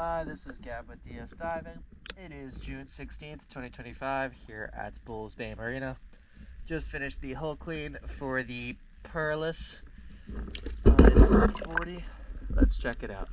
Hi, this is Gab with DS Diving. It is June 16th, 2025 here at Bulls Bay Marina. Just finished the hull clean for the Perlas. It's 40. Let's check it out.